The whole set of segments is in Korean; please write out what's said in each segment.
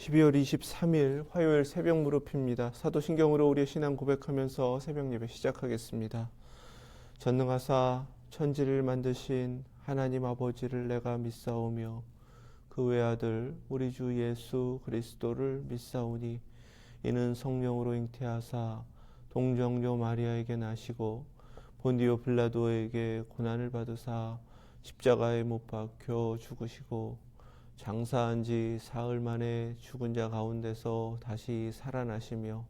12월 23일 화요일 새벽 무릎입니다. 사도신경으로 우리의 신앙 고백하면서 새벽 예배 시작하겠습니다. 전능하사 천지를 만드신 하나님 아버지를 내가 믿사오며 그 외아들 우리 주 예수 그리스도를 믿사오니 이는 성령으로 잉태하사 동정녀 마리아에게 나시고 본디오 빌라도에게 고난을 받으사 십자가에 못 박혀 죽으시고 장사한 지 사흘 만에 죽은 자 가운데서 다시 살아나시며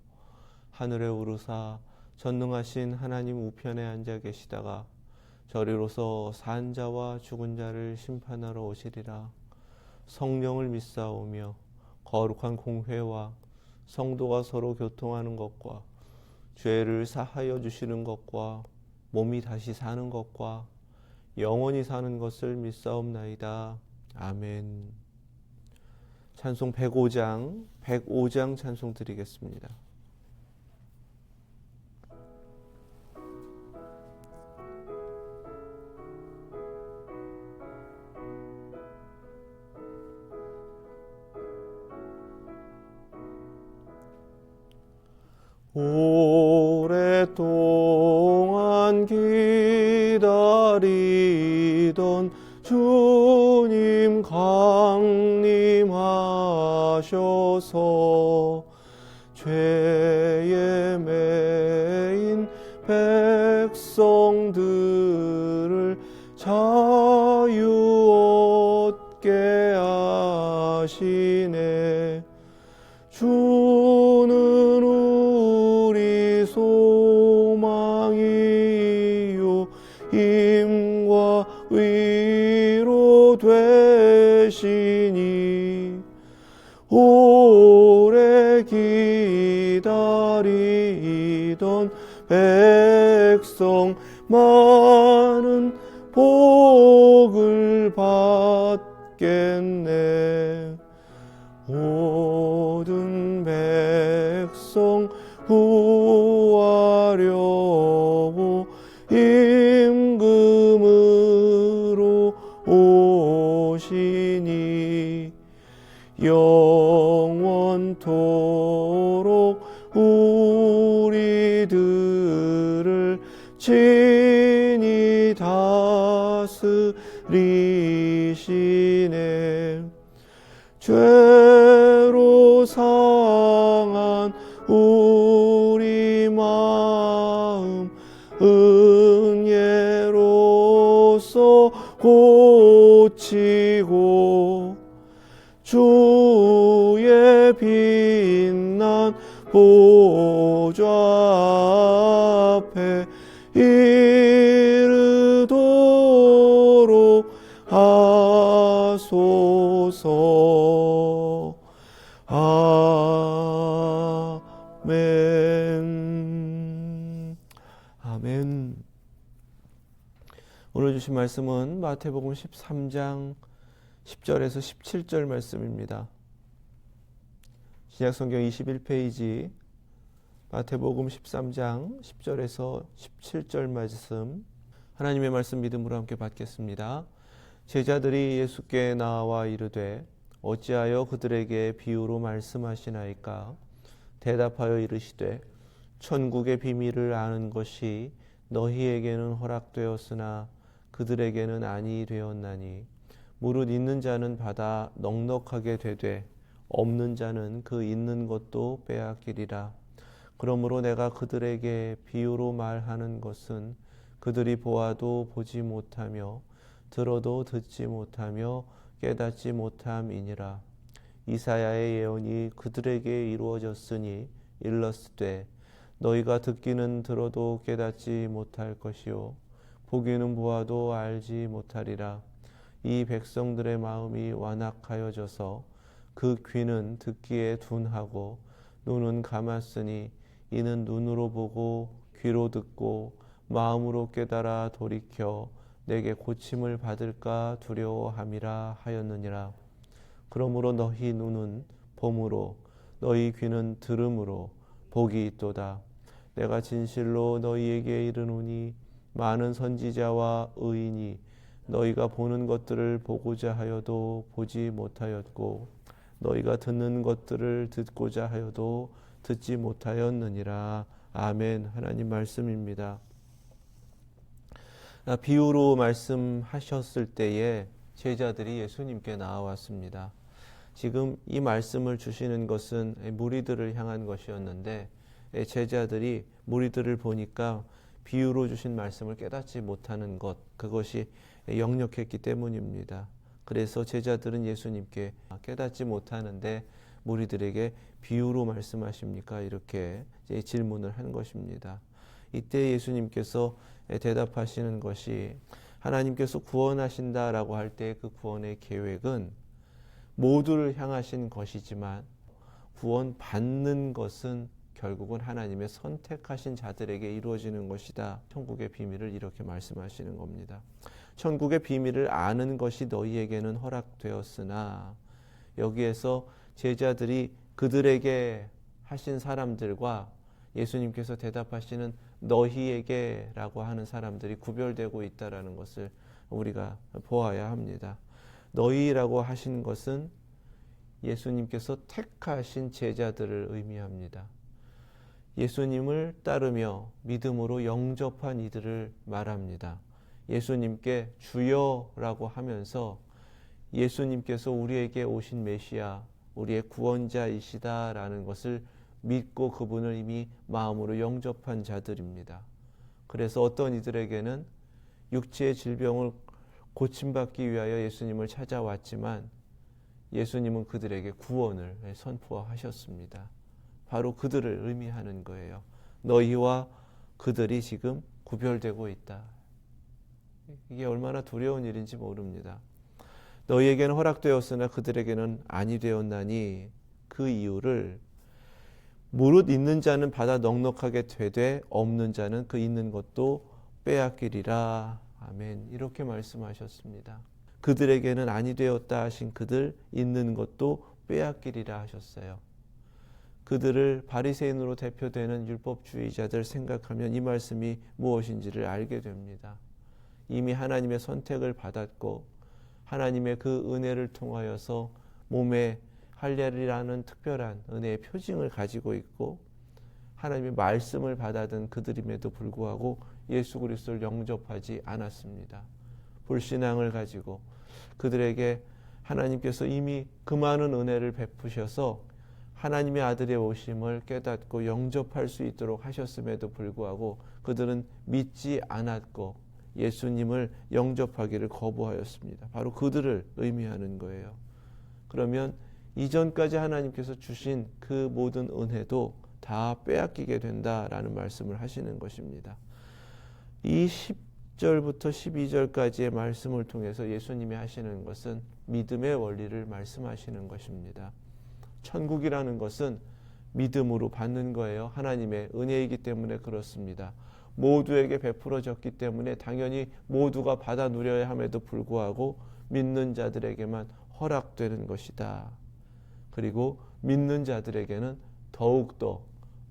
하늘에 오르사 전능하신 하나님 우편에 앉아 계시다가 저리로서 산 자와 죽은 자를 심판하러 오시리라. 성령을 믿사오며 거룩한 공회와 성도가 서로 교통하는 것과 죄를 사하여 주시는 것과 몸이 다시 사는 것과 영원히 사는 것을 믿사옵나이다. 아멘. 찬송 105장 찬송 드리겠습니다. 오랫동안 기다리던 주님 강림하셔서 죄에 매인 백성들을 자유 얻게 하시네. 주는 우리 소망이요 힘과 위로 되시니 오래 기다리던 백성 많은 복을 받겠네. 모든 백성 구하려고 임금으로 오시니 영원토록 우리들을 친히 다스리시네. 죄로 상한 우리 마음 은혜로서 고치고 주의 빛난 보좌 앞에 이르도록 하소서. 아멘. 아멘. 오늘 주신 말씀은 마태복음 13장 10절에서 17절 말씀입니다. 신약성경 21페이지 마태복음 13장 10절에서 17절 말씀, 하나님의 말씀 믿음으로 함께 받겠습니다. 제자들이 예수께 나와 이르되 어찌하여 그들에게 비유로 말씀하시나이까? 대답하여 이르시되 천국의 비밀을 아는 것이 너희에게는 허락되었으나 그들에게는 아니 되었나니 무릇 있는 자는 받아 넉넉하게 되되 없는 자는 그 있는 것도 빼앗기리라. 그러므로 내가 그들에게 비유로 말하는 것은 그들이 보아도 보지 못하며 들어도 듣지 못하며 깨닫지 못함이니라. 이사야의 예언이 그들에게 이루어졌으니 일렀으되 너희가 듣기는 들어도 깨닫지 못할 것이요 보기는 보아도 알지 못하리라. 이 백성들의 마음이 완악하여져서 그 귀는 듣기에 둔하고 눈은 감았으니 이는 눈으로 보고 귀로 듣고 마음으로 깨달아 돌이켜 내게 고침을 받을까 두려워함이라 하였느니라. 그러므로 너희 눈은 봄으로 너희 귀는 들음으로 복이 있도다. 내가 진실로 너희에게 이르노니 많은 선지자와 의인이 너희가 보는 것들을 보고자 하여도 보지 못하였고 너희가 듣는 것들을 듣고자 하여도 듣지 못하였느니라. 아멘. 하나님 말씀입니다. 비유로 말씀하셨을 때에 제자들이 예수님께 나와왔습니다. 지금 이 말씀을 주시는 것은 무리들을 향한 것이었는데 제자들이 무리들을 보니까 비유로 주신 말씀을 깨닫지 못하는 것, 그것이 역력했기 때문입니다. 그래서 제자들은 예수님께 깨닫지 못하는데 무리들에게 비유로 말씀하십니까? 이렇게 질문을 한 것입니다. 이때 예수님께서 대답하시는 것이, 하나님께서 구원하신다라고 할 때 그 구원의 계획은 모두를 향하신 것이지만 구원받는 것은 결국은 하나님의 선택하신 자들에게 이루어지는 것이다. 천국의 비밀을 이렇게 말씀하시는 겁니다. 천국의 비밀을 아는 것이 너희에게는 허락되었으나, 여기에서 제자들이 그들에게 하신 사람들과 예수님께서 대답하시는 너희에게 라고 하는 사람들이 구별되고 있다는 것을 우리가 보아야 합니다. 너희라고 하신 것은 예수님께서 택하신 제자들을 의미합니다. 예수님을 따르며 믿음으로 영접한 이들을 말합니다. 예수님께 주여라고 하면서 예수님께서 우리에게 오신 메시아, 우리의 구원자이시다라는 것을 믿고 그분을 이미 마음으로 영접한 자들입니다. 그래서 어떤 이들에게는 육체의 질병을 고침받기 위하여 예수님을 찾아왔지만 예수님은 그들에게 구원을 선포하셨습니다. 바로 그들을 의미하는 거예요. 너희와 그들이 지금 구별되고 있다. 이게 얼마나 두려운 일인지 모릅니다. 너희에게는 허락되었으나 그들에게는 아니 되었나니, 그 이유를 무릇 있는 자는 받아 넉넉하게 되되 없는 자는 그 있는 것도 빼앗기리라. 아멘. 이렇게 말씀하셨습니다. 그들에게는 아니 되었다 하신 그들, 있는 것도 빼앗기리라 하셨어요. 그들을 바리새인으로 대표되는 율법주의자들 생각하면 이 말씀이 무엇인지를 알게 됩니다. 이미 하나님의 선택을 받았고 하나님의 그 은혜를 통하여서 몸에 할례라는 특별한 은혜의 표징을 가지고 있고 하나님의 말씀을 받아든 그들임에도 불구하고 예수 그리스도를 영접하지 않았습니다. 불신앙을 가지고 그들에게 하나님께서 이미 그 많은 은혜를 베푸셔서 하나님의 아들의 오심을 깨닫고 영접할 수 있도록 하셨음에도 불구하고 그들은 믿지 않았고 예수님을 영접하기를 거부하였습니다. 바로 그들을 의미하는 거예요. 그러면 이전까지 하나님께서 주신 그 모든 은혜도 다 빼앗기게 된다라는 말씀을 하시는 것입니다. 이 10절부터 12절까지의 말씀을 통해서 예수님이 하시는 것은 믿음의 원리를 말씀하시는 것입니다. 천국이라는 것은 믿음으로 받는 거예요. 하나님의 은혜이기 때문에 그렇습니다. 모두에게 베풀어졌기 때문에 당연히 모두가 받아 누려야 함에도 불구하고 믿는 자들에게만 허락되는 것이다. 그리고 믿는 자들에게는 더욱더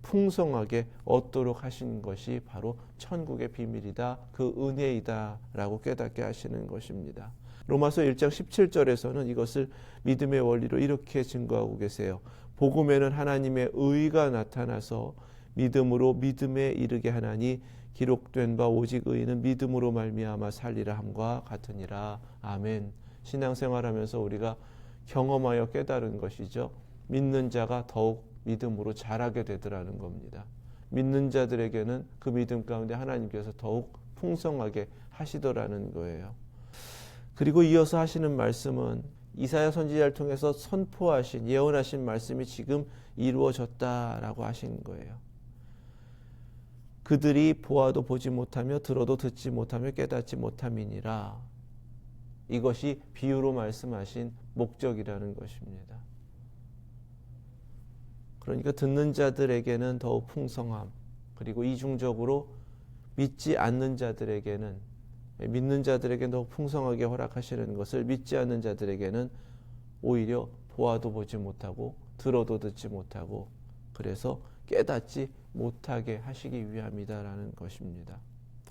풍성하게 얻도록 하신 것이 바로 천국의 비밀이다, 그 은혜이다 라고 깨닫게 하시는 것입니다. 로마서 1장 17절에서는 이것을 믿음의 원리로 이렇게 증거하고 계세요. 복음에는 하나님의 의가 나타나서 믿음으로 믿음에 이르게 하나니 기록된 바 오직 의인은 믿음으로 말미암아 살리라 함과 같으니라. 아멘. 신앙생활하면서 우리가 경험하여 깨달은 것이죠. 믿는 자가 더욱 믿음으로 자라게 되더라는 겁니다. 믿는 자들에게는 그 믿음 가운데 하나님께서 더욱 풍성하게 하시더라는 거예요. 그리고 이어서 하시는 말씀은 이사야 선지자를 통해서 선포하신 예언하신 말씀이 지금 이루어졌다라고 하신 거예요. 그들이 보아도 보지 못하며 들어도 듣지 못하며 깨닫지 못함이니라. 이것이 비유로 말씀하신 목적이라는 것입니다. 그러니까 듣는 자들에게는 더욱 풍성함, 그리고 이중적으로 믿지 않는 자들에게는, 믿는 자들에게 더욱 풍성하게 허락하시는 것을 믿지 않는 자들에게는 오히려 보아도 보지 못하고 들어도 듣지 못하고 그래서 깨닫지 못하게 하시기 위함이다라는 것입니다.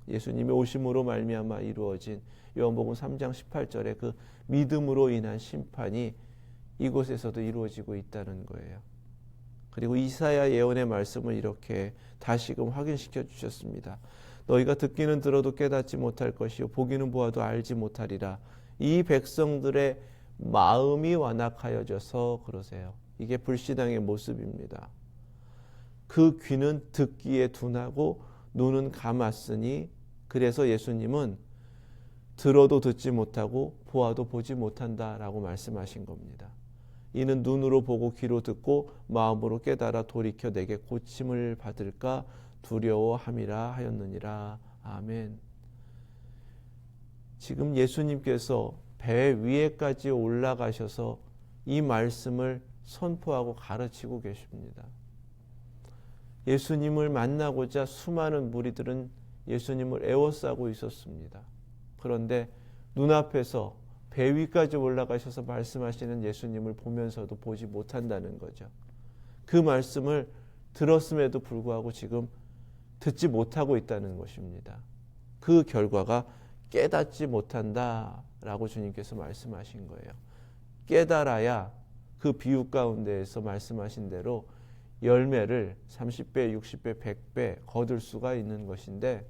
예수님의 오심으로 말미암아 이루어진 요한복음 3장 18절의 그 믿음으로 인한 심판이 이곳에서도 이루어지고 있다는 거예요. 그리고 이사야 예언의 말씀을 이렇게 다시금 확인시켜 주셨습니다. 너희가 듣기는 들어도 깨닫지 못할 것이요 보기는 보아도 알지 못하리라. 이 백성들의 마음이 완악하여져서 그러세요. 이게 불신앙의 모습입니다. 그 귀는 듣기에 둔하고 눈은 감았으니 그래서 예수님은 들어도 듣지 못하고 보아도 보지 못한다라고 말씀하신 겁니다. 이는 눈으로 보고 귀로 듣고 마음으로 깨달아 돌이켜 내게 고침을 받을까 두려워함이라 하였느니라. 아멘. 지금 예수님께서 배 위에까지 올라가셔서 이 말씀을 선포하고 가르치고 계십니다. 예수님을 만나고자 수많은 무리들은 예수님을 에워싸고 있었습니다. 그런데 눈앞에서 배 위까지 올라가셔서 말씀하시는 예수님을 보면서도 보지 못한다는 거죠. 그 말씀을 들었음에도 불구하고 지금 듣지 못하고 있다는 것입니다. 그 결과가 깨닫지 못한다라고 주님께서 말씀하신 거예요. 깨달아야 그 비유 가운데에서 말씀하신 대로 열매를 30배, 60배, 100배 거둘 수가 있는 것인데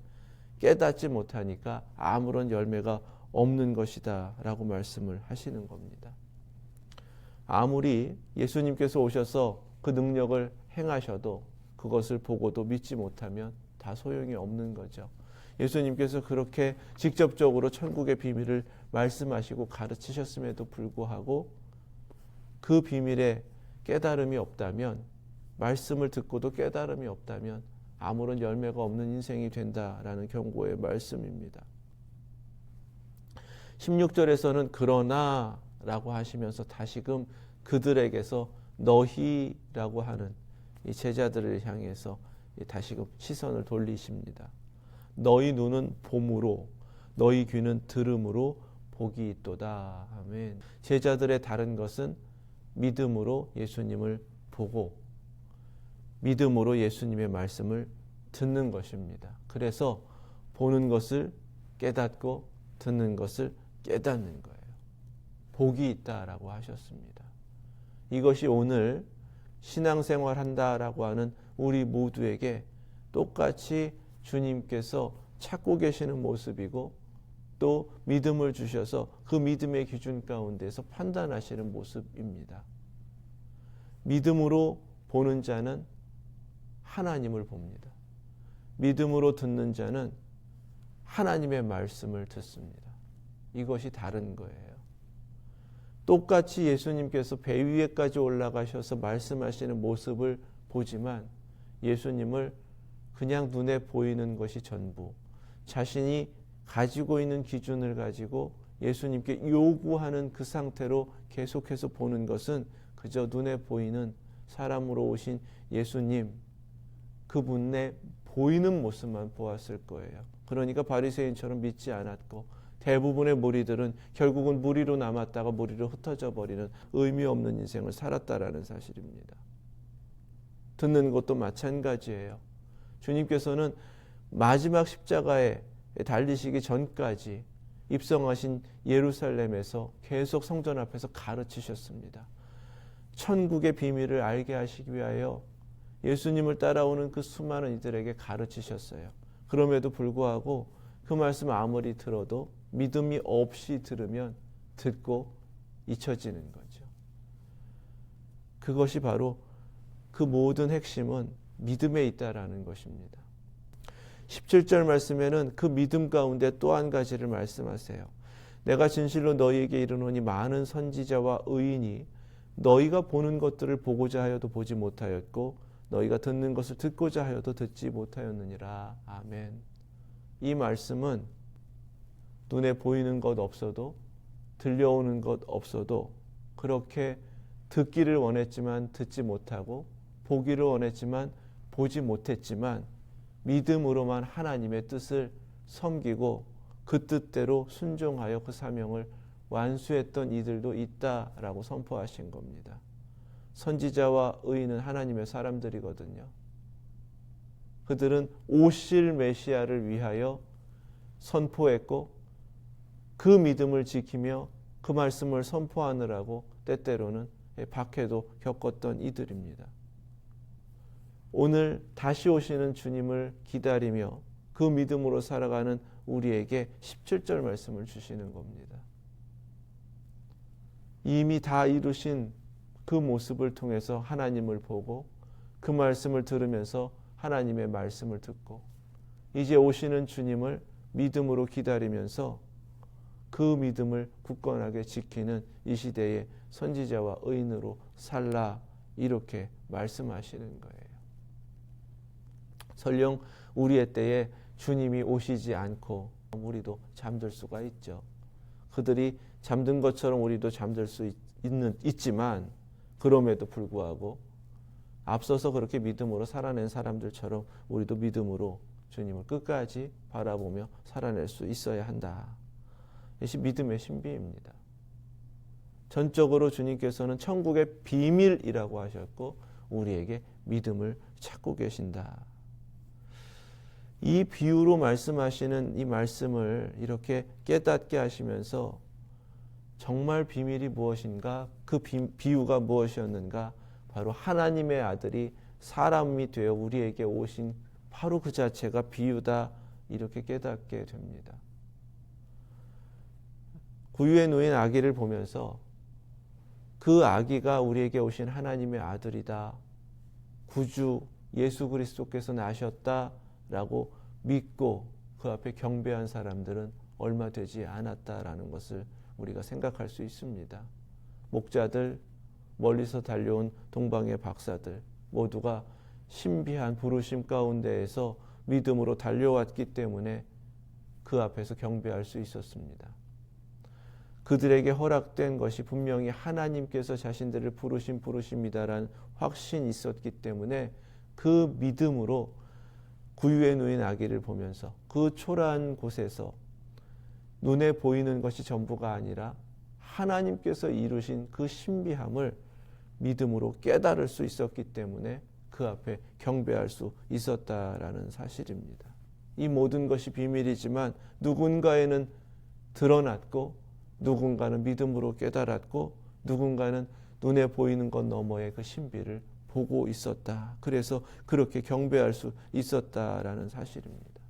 깨닫지 못하니까 아무런 열매가 없는 것이다 라고 말씀을 하시는 겁니다. 아무리 예수님께서 오셔서 그 능력을 행하셔도 그것을 보고도 믿지 못하면 다 소용이 없는 거죠. 예수님께서 그렇게 직접적으로 천국의 비밀을 말씀하시고 가르치셨음에도 불구하고 그 비밀에 깨달음이 없다면, 말씀을 듣고도 깨달음이 없다면 아무런 열매가 없는 인생이 된다라는 경고의 말씀입니다. 16절에서는 그러나 라고 하시면서 다시금 그들에게서 너희라고 하는 이 제자들을 향해서 다시금 시선을 돌리십니다. 너희 눈은 봄으로 너희 귀는 들음으로 복이 있도다. 아멘. 제자들의 다른 것은 믿음으로 예수님을 보고 믿음으로 예수님의 말씀을 듣는 것입니다. 그래서 보는 것을 깨닫고 듣는 것을 깨닫는 거예요. 복이 있다라고 하셨습니다. 이것이 오늘 신앙생활 한다라고 하는 우리 모두에게 똑같이 주님께서 찾고 계시는 모습이고 또 믿음을 주셔서 그 믿음의 기준 가운데서 판단하시는 모습입니다. 믿음으로 보는 자는 하나님을 봅니다. 믿음으로 듣는 자는 하나님의 말씀을 듣습니다. 이것이 다른 거예요. 똑같이 예수님께서 배 위에까지 올라가셔서 말씀하시는 모습을 보지만 예수님을 그냥 눈에 보이는 것이 전부, 자신이 가지고 있는 기준을 가지고 예수님께 요구하는 그 상태로 계속해서 보는 것은 그저 눈에 보이는 사람으로 오신 예수님, 그분의 보이는 모습만 보았을 거예요. 그러니까 바리새인처럼 믿지 않았고 대부분의 무리들은 결국은 무리로 남았다가 무리로 흩어져 버리는 의미 없는 인생을 살았다라는 사실입니다. 듣는 것도 마찬가지예요. 주님께서는 마지막 십자가에 달리시기 전까지 입성하신 예루살렘에서 계속 성전 앞에서 가르치셨습니다. 천국의 비밀을 알게 하시기 위하여 예수님을 따라오는 그 수많은 이들에게 가르치셨어요. 그럼에도 불구하고 그 말씀 아무리 들어도 믿음이 없이 들으면 듣고 잊혀지는 거죠. 그것이 바로 그 모든 핵심은 믿음에 있다라는 것입니다. 17절 말씀에는 그 믿음 가운데 또 한 가지를 말씀하세요. 내가 진실로 너희에게 이르노니 많은 선지자와 의인이 너희가 보는 것들을 보고자 하여도 보지 못하였고 너희가 듣는 것을 듣고자 하여도 듣지 못하였느니라. 아멘. 이 말씀은 눈에 보이는 것 없어도 들려오는 것 없어도 그렇게 듣기를 원했지만 듣지 못하고 보기를 원했지만 보지 못했지만 믿음으로만 하나님의 뜻을 섬기고 그 뜻대로 순종하여 그 사명을 완수했던 이들도 있다라고 선포하신 겁니다. 선지자와 의인은 하나님의 사람들이거든요. 그들은 오실 메시아를 위하여 선포했고 그 믿음을 지키며 그 말씀을 선포하느라고 때때로는 박해도 겪었던 이들입니다. 오늘 다시 오시는 주님을 기다리며 그 믿음으로 살아가는 우리에게 17절 말씀을 주시는 겁니다. 이미 다 이루신 그 모습을 통해서 하나님을 보고 그 말씀을 들으면서 하나님의 말씀을 듣고 이제 오시는 주님을 믿음으로 기다리면서 그 믿음을 굳건하게 지키는 이 시대의 선지자와 의인으로 살라, 이렇게 말씀하시는 거예요. 설령 우리의 때에 주님이 오시지 않고 우리도 잠들 수가 있죠. 그들이 잠든 것처럼 우리도 잠들 수 있지만 그럼에도 불구하고 앞서서 그렇게 믿음으로 살아낸 사람들처럼 우리도 믿음으로 주님을 끝까지 바라보며 살아낼 수 있어야 한다. 이것이 믿음의 신비입니다. 전적으로 주님께서는 천국의 비밀이라고 하셨고 우리에게 믿음을 찾고 계신다. 이 비유로 말씀하시는 이 말씀을 이렇게 깨닫게 하시면서 정말 비밀이 무엇인가, 그 비유가 무엇이었는가, 바로 하나님의 아들이 사람이 되어 우리에게 오신 바로 그 자체가 비유다, 이렇게 깨닫게 됩니다. 구유에 놓인 아기를 보면서 그 아기가 우리에게 오신 하나님의 아들이다, 구주 예수 그리스도께서 나셨다라고 믿고 그 앞에 경배한 사람들은 얼마 되지 않았다라는 것을 우리가 생각할 수 있습니다. 목자들, 멀리서 달려온 동방의 박사들 모두가 신비한 부르심 가운데에서 믿음으로 달려왔기 때문에 그 앞에서 경배할 수 있었습니다. 그들에게 허락된 것이 분명히 하나님께서 자신들을 부르신 부르심이다라는 확신이 있었기 때문에 그 믿음으로 구유에 놓인 아기를 보면서 그 초라한 곳에서 눈에 보이는 것이 전부가 아니라 하나님께서 이루신 그 신비함을 믿음으로 깨달을 수 있었기 때문에 그 앞에 경배할 수 있었다라는 사실입니다. 이 모든 것이 비밀이지만 누군가에는 드러났고 누군가는 믿음으로 깨달았고 누군가는 눈에 보이는 것 너머의 그 신비를 보고 있었다. 그래서 그렇게 경배할 수 있었다라는 사실입니다.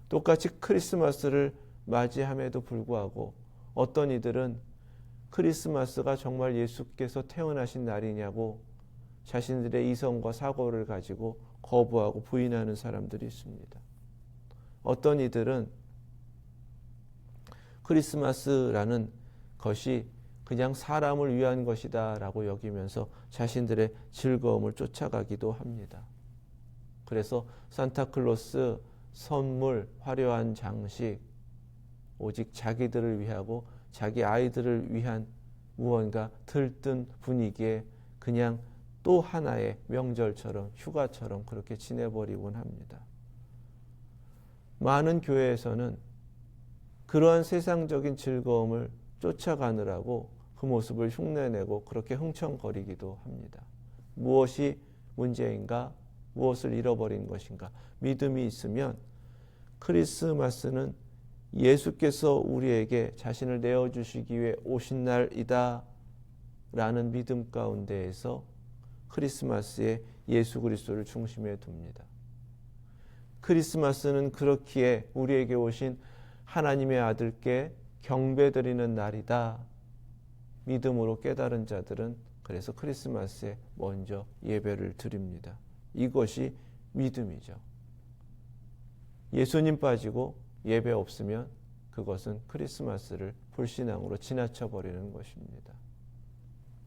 똑같이 크리스마스를 맞이함에도 불구하고 어떤 이들은 크리스마스가 정말 예수께서 태어나신 날이냐고 자신들의 이성과 사고를 가지고 거부하고 부인하는 사람들이 있습니다. 어떤 이들은 크리스마스라는 것이 그냥 사람을 위한 것이다 라고 여기면서 자신들의 즐거움을 쫓아가기도 합니다. 그래서 산타클로스, 선물, 화려한 장식, 오직 자기들을 위하고 자기 아이들을 위한 무언가 들뜬 분위기에 그냥 또 하나의 명절처럼 휴가처럼 그렇게 지내버리곤 합니다. 많은 교회에서는 그러한 세상적인 즐거움을 쫓아가느라고 그 모습을 흉내내고 그렇게 흥청거리기도 합니다. 무엇이 문제인가? 무엇을 잃어버린 것인가? 믿음이 있으면 크리스마스는 예수께서 우리에게 자신을 내어주시기 위해 오신 날이다 라는 믿음 가운데에서 크리스마스에 예수 그리스도를 중심에 둡니다. 크리스마스는 그렇기에 우리에게 오신 하나님의 아들께 경배드리는 날이다. 믿음으로 깨달은 자들은 그래서 크리스마스에 먼저 예배를 드립니다. 이것이 믿음이죠. 예수님 빠지고 예배 없으면 그것은 크리스마스를 불신앙으로 지나쳐버리는 것입니다.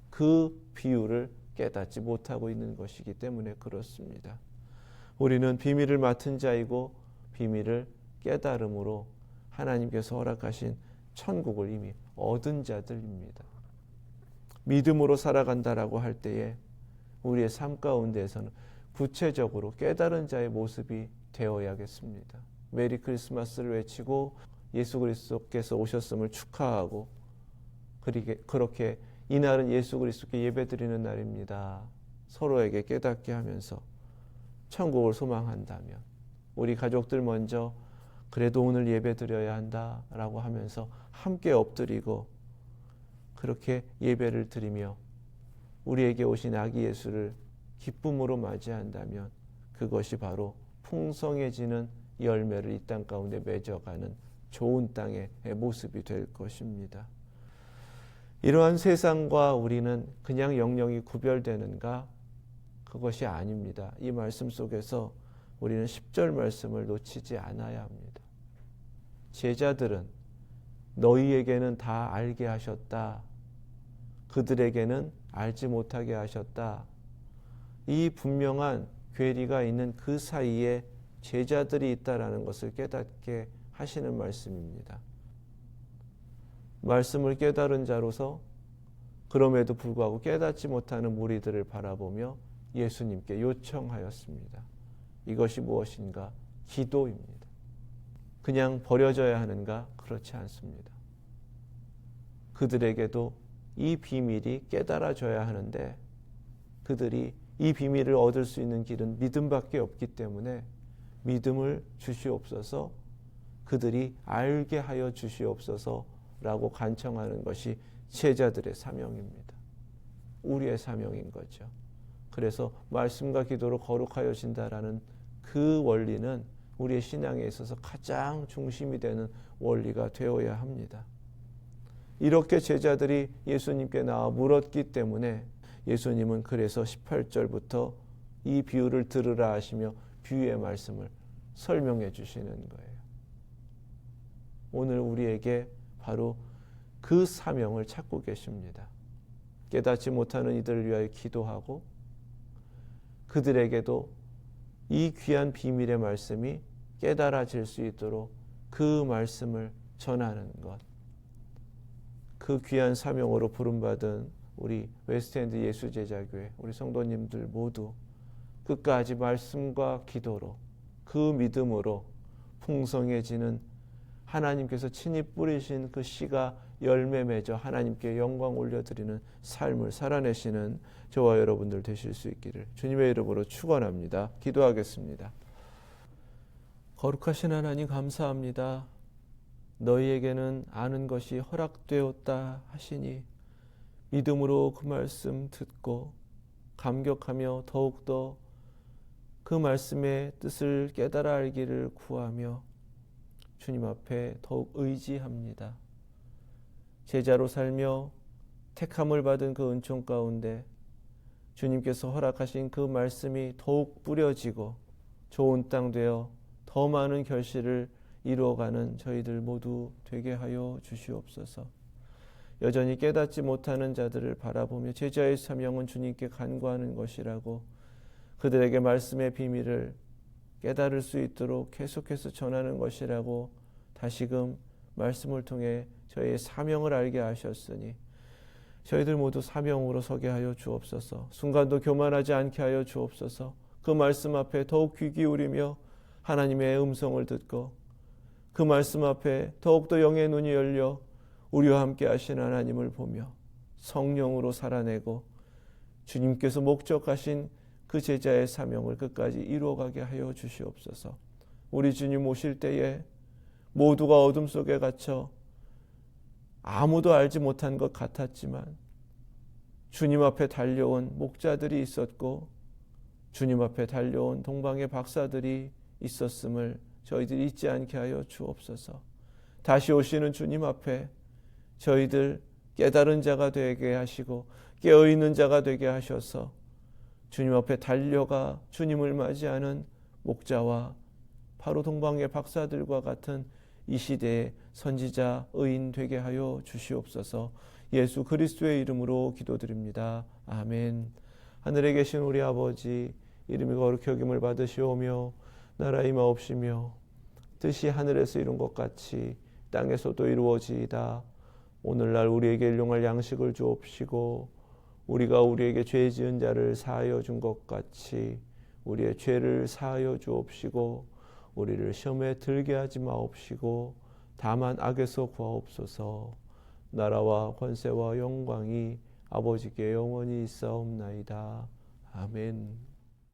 그 비유를 깨닫지 못하고 있는 것이기 때문에 그렇습니다. 우리는 비밀을 맡은 자이고 비밀을 깨달음으로 하나님께서 허락하신 천국을 이미 얻은 자들입니다. 믿음으로 살아간다라고 할 때에 우리의 삶 가운데에서는 구체적으로 깨달은 자의 모습이 되어야겠습니다. 메리 크리스마스를 외치고 예수 그리스도께서 오셨음을 축하하고 그렇게 이날은 예수 그리스도께 예배드리는 날입니다. 서로에게 깨닫게 하면서 천국을 소망한다면 우리 가족들 먼저 그래도 오늘 예배드려야 한다라고 하면서 함께 엎드리고 그렇게 예배를 드리며 우리에게 오신 아기 예수를 기쁨으로 맞이한다면 그것이 바로 풍성해지는 열매를 이 땅 가운데 맺어가는 좋은 땅의 모습이 될 것입니다. 이러한 세상과 우리는 그냥 영영이 구별되는가? 그것이 아닙니다. 이 말씀 속에서 우리는 10절 말씀을 놓치지 않아야 합니다. 제자들은 너희에게는 다 알게 하셨다. 그들에게는 알지 못하게 하셨다. 이 분명한 괴리가 있는 그 사이에 제자들이 있다라는 것을 깨닫게 하시는 말씀입니다. 말씀을 깨달은 자로서 그럼에도 불구하고 깨닫지 못하는 무리들을 바라보며 예수님께 요청하였습니다. 이것이 무엇인가? 기도입니다. 그냥 버려져야 하는가? 그렇지 않습니다. 그들에게도 이 비밀이 깨달아져야 하는데 그들이 이 비밀을 얻을 수 있는 길은 믿음밖에 없기 때문에 믿음을 주시옵소서, 그들이 알게 하여 주시옵소서라고 간청하는 것이 제자들의 사명입니다. 우리의 사명인 거죠. 그래서 말씀과 기도로 거룩하여진다라는 그 원리는 우리의 신앙에 있어서 가장 중심이 되는 원리가 되어야 합니다. 이렇게 제자들이 예수님께 나와 물었기 때문에 예수님은 그래서 18절부터 이 비유를 들으라 하시며 비유의 말씀을 설명해 주시는 거예요. 오늘 우리에게 바로 그 사명을 찾고 계십니다. 깨닫지 못하는 이들을 위하여 기도하고 그들에게도 이 귀한 비밀의 말씀이 깨달아질 수 있도록 그 말씀을 전하는 것. 그 귀한 사명으로 부름받은 우리 웨스트엔드 예수제자교회 우리 성도님들 모두 끝까지 말씀과 기도로 그 믿음으로 풍성해지는 하나님께서 친히 뿌리신 그 씨가 열매 맺어 하나님께 영광 올려드리는 삶을 살아내시는 저와 여러분들 되실 수 있기를 주님의 이름으로 축원합니다. 기도하겠습니다. 거룩하신 하나님 감사합니다. 너희에게는 아는 것이 허락되었다 하시니 믿음으로 그 말씀 듣고 감격하며 더욱더 그 말씀의 뜻을 깨달아 알기를 구하며 주님 앞에 더욱 의지합니다. 제자로 살며 택함을 받은 그 은총 가운데 주님께서 허락하신 그 말씀이 더욱 뿌려지고 좋은 땅 되어 더 많은 결실을 이루어가는 저희들 모두 되게 하여 주시옵소서. 여전히 깨닫지 못하는 자들을 바라보며 제자의 사명은 주님께 간구하는 것이라고 그들에게 말씀의 비밀을 깨달을 수 있도록 계속해서 전하는 것이라고 다시금 말씀을 통해 저희의 사명을 알게 하셨으니 저희들 모두 사명으로 서게 하여 주옵소서. 순간도 교만하지 않게 하여 주옵소서. 그 말씀 앞에 더욱 귀 기울이며 하나님의 음성을 듣고 그 말씀 앞에 더욱더 영의 눈이 열려 우리와 함께 하신 하나님을 보며 성령으로 살아내고 주님께서 목적하신 그 제자의 사명을 끝까지 이루어가게 하여 주시옵소서. 우리 주님 오실 때에 모두가 어둠 속에 갇혀 아무도 알지 못한 것 같았지만 주님 앞에 달려온 목자들이 있었고 주님 앞에 달려온 동방의 박사들이 있었음을 저희들이 잊지 않게 하여 주옵소서. 다시 오시는 주님 앞에 저희들 깨달은 자가 되게 하시고 깨어있는 자가 되게 하셔서 주님 앞에 달려가 주님을 맞이하는 목자와 바로 동방의 박사들과 같은 이 시대의 선지자 의인 되게 하여 주시옵소서. 예수 그리스도의 이름으로 기도드립니다. 아멘. 하늘에 계신 우리 아버지 이름이 거룩히 여김을 받으시오며 나라 임하옵시며 뜻이 하늘에서 이룬 것 같이 땅에서도 이루어지이다. 오늘날 우리에게 일용할 양식을 주옵시고 우리가 우리에게 죄 지은 자를 사하여 준 것 같이 우리의 죄를 사하여 주옵시고 우리를 시험에 들게 하지 마옵시고 다만 악에서 구하옵소서. 나라와 권세와 영광이 아버지께 영원히 있사옵나이다. 아멘.